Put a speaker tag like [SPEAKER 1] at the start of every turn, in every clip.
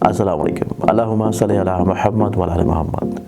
[SPEAKER 1] अस्सलाम वालेकुम। अल्लाहुम्मा सल्ली अला मुहम्मद व अला मोहम्मद।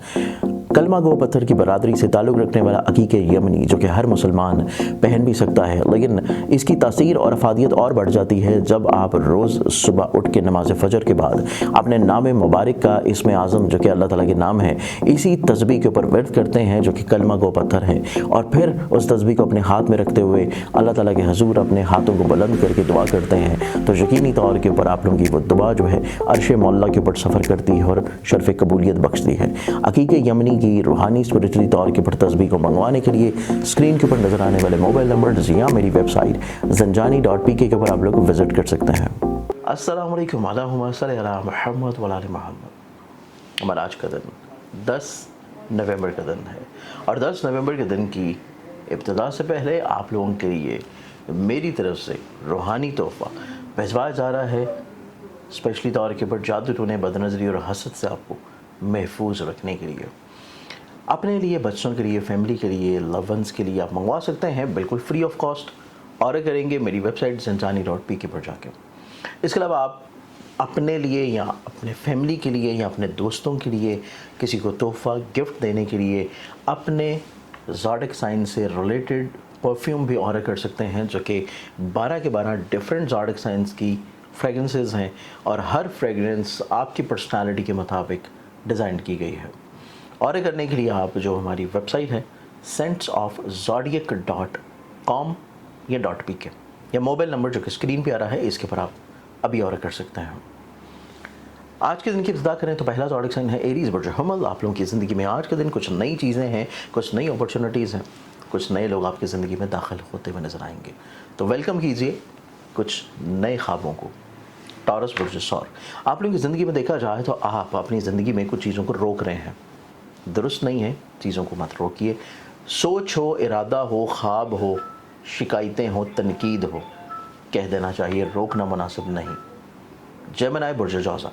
[SPEAKER 1] कलमा गो पत्थर की बरादरी से ताल्लुक़ रखने वाला अकीक़ यमनी जो कि हर मुसलमान पहन भी सकता है, लेकिन इसकी तासीर और अफादियत और बढ़ जाती है जब आप रोज़ सुबह उठ के नमाज फ़जर के बाद अपने नाम मुबारक का इसम आज़म जो कि अल्लाह ताला के नाम है इसी तस्बीह के ऊपर वर्द करते हैं जो कि कलमा गो पत्थर है, और फिर उस तस्बीह को अपने हाथ में रखते हुए अल्लाह ताला के हजूर अपने हाथों को बुलंद करके दुआ करते हैं, तो यकीनी तौर के ऊपर आप लोगों की वो दुआ जो है अर्श मौला के ऊपर सफ़र करती है और शर्फ़ कबूलियत बख्शती है। अकीक़ यमनी की रूहानी स्पिरिचुअली तौर के ऊपर तस्बीह को मंगवाने के लिए स्क्रीन के ऊपर नज़र आने वाले मोबाइल नंबर या मेरी वेबसाइट zanjani.pk के ऊपर आप लोग विज़िट कर सकते हैं। अस्सलाम वालेकुम। अल्लाहुम्मा सल्ली अला मुहम्मद व अला मोहम्मद। हमारा आज का दिन 10 नवंबर का दिन है, और 10 नवंबर के दिन की इब्तिदा से पहले आप लोगों के लिए मेरी तरफ से रूहानी तोहफ़ा भिजवाया जा रहा है, स्पेशली तौर के ऊपर जादू टोने, बदनज़री और हसद से आपको महफूज रखने के लिए, अपने लिए, बच्चों के लिए, फैमिली के लिए, लव वंस के लिए आप मंगवा सकते हैं बिल्कुल फ्री ऑफ कॉस्ट। ऑर्डर करेंगे मेरी वेबसाइट zanjani.pk पर जाके। इसके अलावा आप अपने लिए या अपने फैमिली के लिए या अपने दोस्तों के लिए किसी को तोहफ़ा गिफ्ट देने के लिए अपने ज़ोडिक साइन से रिलेटेड परफ्यूम भी ऑर्डर कर सकते हैं, जो कि 12 के 12 डिफरेंट ज़ोडिक साइंस की फ्रेगरेंसेस हैं, और हर फ्रेगरेंस आपकी पर्सनालिटी के मुताबिक डिज़ाइन की गई है। ऑर्डर करने के लिए आप जो हमारी वेबसाइट है scentsofzodiac.com या .pk या मोबाइल नंबर जो कि स्क्रीन पे आ रहा है इसके पर आप अभी ऑर्डर कर सकते हैं। आज के दिन की इब्तिदा करें तो पहला ज़ोडिक साइन है एरीज़ बुर्ज हमल। आप लोगों की ज़िंदगी में आज के दिन कुछ नई चीज़ें हैं, कुछ नई अपॉर्चुनिटीज़ हैं, कुछ नए लोग आपकी ज़िंदगी में दाखिल होते हुए नज़र आएंगे, तो वेलकम कीजिए कुछ नए ख्वाबों को। टॉरस बुर्ज सौर। आप लोगों की ज़िंदगी में देखा जाए तो आप अपनी ज़िंदगी में कुछ चीज़ों को रोक रहे हैं, दुरुस्त नहीं है, चीज़ों को मत रोकिए। सोच हो, इरादा हो, ख्वाब हो, शिकायतें हो, तनकीद हो, कह देना चाहिए, रोकना मुनासिब नहीं। जेमिनी बुर्ज जौज़ा।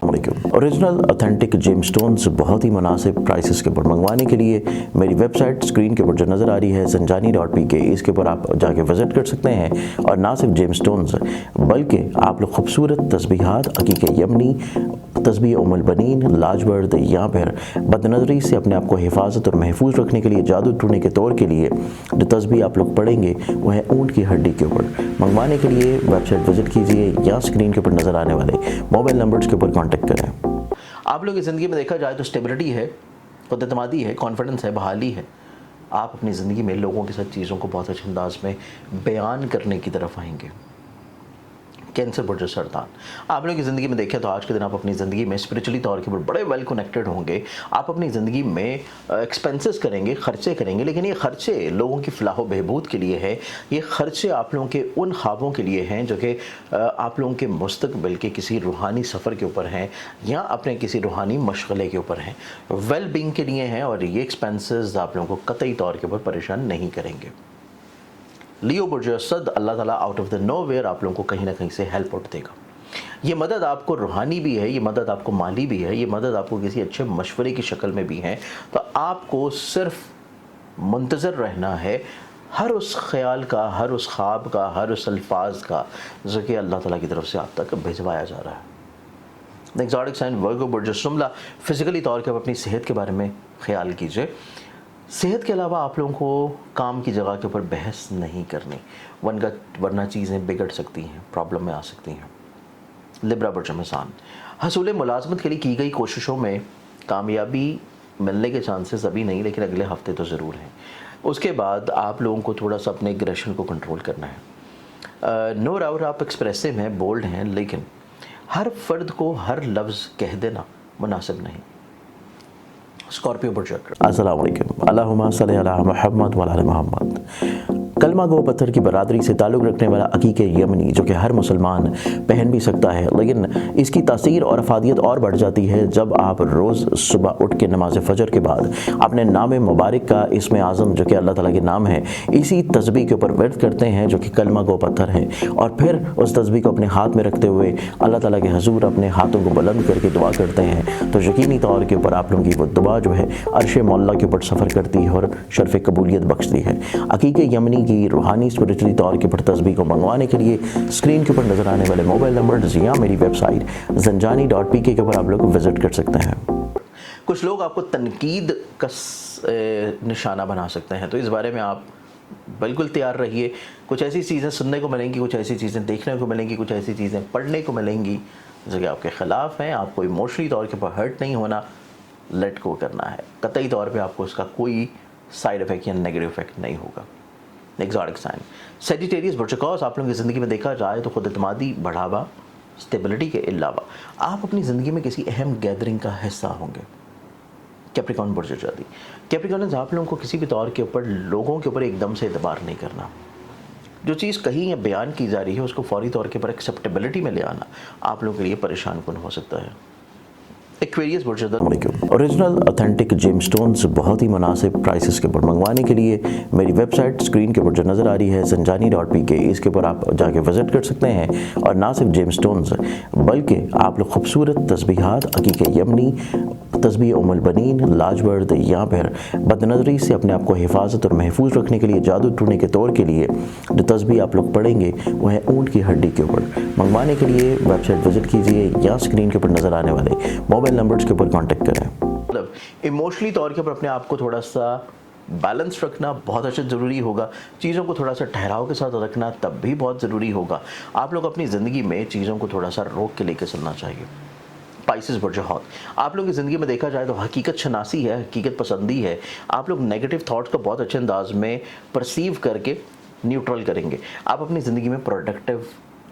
[SPEAKER 1] ओरिजिनल ऑथेंटिक जेमस्टोन्स बहुत ही मुनासिब प्राइसेस के ऊपर मंगवाने के लिए मेरी वेबसाइट स्क्रीन के ऊपर जो नज़र आ रही है zanjani.pk, इसके ऊपर आप जाके विज़िट कर सकते हैं। और ना सिर्फ जेमस्टोन्स बल्कि आप लोग खूबसूरत तस्बीहात, अकीक़ यमनी, तस्बीह उम्मुल बनीन, लाजवर्द या फिर बदनज़री से अपने आप को हिफाजत और महफूज रखने के लिए जादू टूने के तौर के लिए जो तस्बीह आप लोग पढ़ेंगे वो है ऊँट की हड्डी के ऊपर। मंगवाने के लिए वेबसाइट विज़िट कीजिए या स्क्रीन के ऊपर नज़र आने वाले मोबाइल नंबर्स के ऊपर कांटेक्ट करें। आप लोग की ज़िंदगी में देखा जाए तो स्टेबिलिटी है, खुद-एतमादी है, कॉन्फिडेंस है, बहाली है। आप अपनी ज़िंदगी में लोगों के साथ चीज़ों को बहुत अच्छे अंदाज में बयान करने की तरफ आएंगे। कैंसर बुर्ज सरतान। आप लोगों की ज़िंदगी में देखें तो आज के दिन आप अपनी ज़िंदगी में स्पिरिचुअली तौर के ऊपर बड़े वेल कनेक्टेड होंगे। आप अपनी ज़िंदगी में एक्सपेंसेस करेंगे, ख़र्चे करेंगे, लेकिन ये ख़र्चे लोगों की फ़लाह व बहबूद के लिए है। ये ख़र्चे आप लोगों के उन ख्वाबों के लिए हैं जो कि आप लोगों के मुस्तक़बिल के किसी रूहानी सफ़र के ऊपर हैं या अपने किसी रूहानी मशग़ले के ऊपर हैं, वेल बींग के लिए हैं, और ये एक्सपेंसेस आप लोगों को कतई तौर के ऊपर परेशान नहीं करेंगे। लियो बुर्ज असद। अल्लाह ताला आउट ऑफ द नोवेयर आप लोगों को कहीं ना कहीं से हेल्प आउट देगा। ये मदद आपको रूहानी भी है, ये मदद आपको माली भी है, ये मदद आपको किसी अच्छे मशवरे की शक्ल में भी है। तो आपको सिर्फ मुंतज़र रहना है हर उस ख़याल का, हर उस ख्वाब का, हर उस अल्फाज का जो कि अल्लाह ताला की तरफ से आप तक भिजवाया जा रहा है। नेक्स्ट ज़ोडिक साइन वर्गो बुर्ज शुमला। फिज़िकली तौर पर अपनी सेहत के बारे में ख्याल कीजिए। सेहत के अलावा आप लोगों को काम की जगह के ऊपर बहस नहीं करनी, वरना चीज़ें बिगड़ सकती हैं, प्रॉब्लम में आ सकती हैं। लिब्रा बुर्ज मिज़ान। हसूल मुलाजमत के लिए की गई कोशिशों में कामयाबी मिलने के चांसेस अभी नहीं, लेकिन अगले हफ्ते तो ज़रूर हैं। उसके बाद आप लोगों को थोड़ा सा अपने एग्रेशन को कंट्रोल करना है। नो डाउट आप एक्सप्रेसिव हैं, बोल्ड हैं, लेकिन हर फ़र्द को हर लफ्ज़ कह देना मुनासिब नहीं। स्कॉर्पियो बुर्ज। अस्सलाम वालेकुम। अल्लाहुम्मा सल्ली अला मुहम्मद व अला मोहम्मद। कलमा गो पत्थर की बरादरी से ताल्लुक़ रखने वाला अकीक़ यमनी जो कि हर मुसलमान पहन भी सकता है, लेकिन इसकी तासीर और अफादियत और बढ़ जाती है जब आप रोज़ सुबह उठ के नमाज फ़जर के बाद अपने नाम मुबारक का इसम आज़म जो कि अल्लाह ताला के नाम है इसी तस्बीह के ऊपर वर्द करते हैं जो कि कलमा गो पत्थर है, और फिर उस तस्बीह को अपने हाथ में रखते हुए अल्लाह ताला के हजूर अपने हाथों को बुलंद करके दुआ करते हैं, तो यकीनी तौर के ऊपर आप लोगों की वो दुआ जो है अर्श मौला के ऊपर सफ़र करती है और शर्फ़ कबूलियत बख्शती है। अकीक़ यमनी की रूहानी स्पिरिचुअली तौर के ऊपर तस्बीह को मंगवाने के लिए स्क्रीन के ऊपर नज़र आने वाले मोबाइल नंबर या मेरी वेबसाइट zanjani.pk के ऊपर आप लोग विज़िट कर सकते हैं। कुछ लोग आपको तनकीद का निशाना बना सकते हैं, तो इस बारे में आप बिल्कुल तैयार रहिए। कुछ ऐसी चीज़ें सुनने को मिलेंगी, कुछ ऐसी चीज़ें देखने को मिलेंगी, कुछ ऐसी चीज़ें पढ़ने को मिलेंगी जो कि आपके ख़िलाफ़ हैं। आपको इमोशनली तौर के ऊपर हर्ट नहीं होना, लेट गो करना है। कतई तौर पे आपको उसका कोई साइड इफ़ेक्ट या नेगेटिव इफेक्ट नहीं होगा। एक्सॉटिक साइन सेजिटेरियस बुर्चकॉस आप लोगों की ज़िंदगी में देखा जाए तो खुद एतमादी बढ़ावा, स्टेबिलिटी के अलावा आप अपनी ज़िंदगी में किसी अहम गैदरिंग का हिस्सा होंगे। कैप्रिकॉर्न बुर्ज जाती कैप्रिकॉर्न आप लोगों को किसी भी तौर के ऊपर लोगों के ऊपर एकदम से एतबार नहीं करना। जो चीज़ कहीं या बयान की जा रही है उसको फौरी तौर के ऊपर एक्सेप्टेबिलिटी में ले आना आप लोगों के लिए परेशान कुन हो सकता है। एक्वेरियस ओरिजिनल ऑथेंटिक जेमस्टोन्स बहुत ही मुनासिब प्राइसेस के ऊपर मंगवाने के लिए मेरी वेबसाइट स्क्रीन के ऊपर जो नज़र आ रही है zanjani.pk, इसके ऊपर आप जाके विज़िट कर सकते हैं। और ना सिर्फ जेमस्टोन्स बल्कि आप लोग खूबसूरत तस्बीहात, अकीक़ यमनी, तस्बीह उम्मुल बनीन, लाजवर्द या फिर बदनज़री से अपने आप को हिफाजत और महफूज रखने के लिए, जादू टूटने के तौर के लिए जो तस्बीह आप लोग पढ़ेंगे वो है ऊँट की हड्डी के ऊपर। मंगवाने के लिए वेबसाइट विज़िट कीजिए या स्क्रीन के ऊपर नज़र आने वाले मोबाइल नंबर्स के ऊपर कांटेक्ट करें। मतलब इमोशनली तौर के ऊपर अपने आप को थोड़ा सा बैलेंस रखना बहुत अच्छा ज़रूरी होगा। चीज़ों को थोड़ा सा ठहराव के साथ रखना तब भी बहुत ज़रूरी होगा। आप लोग अपनी ज़िंदगी में चीज़ों को थोड़ा सा रोक के लेकर चलना चाहिए। स्पाइसेस बुर्जहौत आप लोगों की ज़िंदगी में देखा जाए तो हकीकत शनासी है, हकीकत पसंदी है। आप लोग नेगेटिव थॉट्स को बहुत अच्छे अंदाज में परसीव करके न्यूट्रल करेंगे। आप अपनी ज़िंदगी में प्रोडक्टिव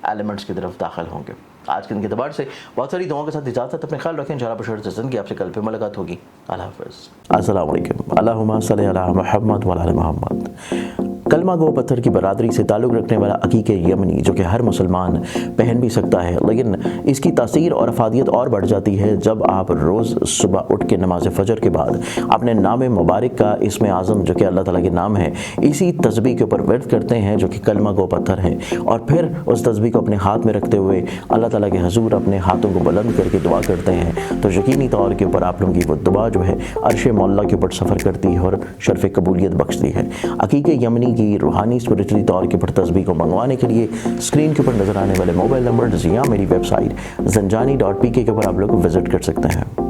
[SPEAKER 1] एलिमेंट्स की तरफ दाखिल होंगे। आज के दिन के अतबार से बहुत सारी दुआओं के साथ इजाज़त, अपने ख्याल रखें। इंशाअल्लाह बशर से ज़िंदगी आपसे कल पे मुलाकात होगी। अल्लाह हाफ़िज़। अस्सलाम वालेकुम। अल्लाहुम्मा सल्लि अला मुहम्मद व अला मुहम्मद। कलमा गो पत्थर की बरादरी से ताल्लुक़ रखने वाला अकीक़े यमनी जो कि हर मुसलमान पहन भी सकता है, लेकिन इसकी तासीर और अफादियत और बढ़ जाती है जब आप रोज़ सुबह उठ के नमाज फ़जर के बाद अपने नाम मुबारक का इसम आज़म जो कि अल्लाह ताला के नाम है इसी तस्बीह के ऊपर वर्द करते हैं जो कि कलमा गो पत्थर है, और फिर उस तस्बीह को अपने हाथ में रखते हुए अल्लाह ताला के हजूर अपने हाथों को बुलंद करके दुआ करते हैं, तो यकीनी तौर के ऊपर आप लोगों की वो दुआ जो है अर्श मौला के ऊपर सफ़र करती है और शर्फ़ कबूलियत बख्शती है। अकीक़े यमनी की रूहानी स्पिरिचुअली तौर के ऊपर तस्बीह को मंगवाने के लिए स्क्रीन के ऊपर नज़र आने वाले मोबाइल नंबर या मेरी वेबसाइट zanjani.pk के ऊपर आप लोग विज़िट कर सकते हैं।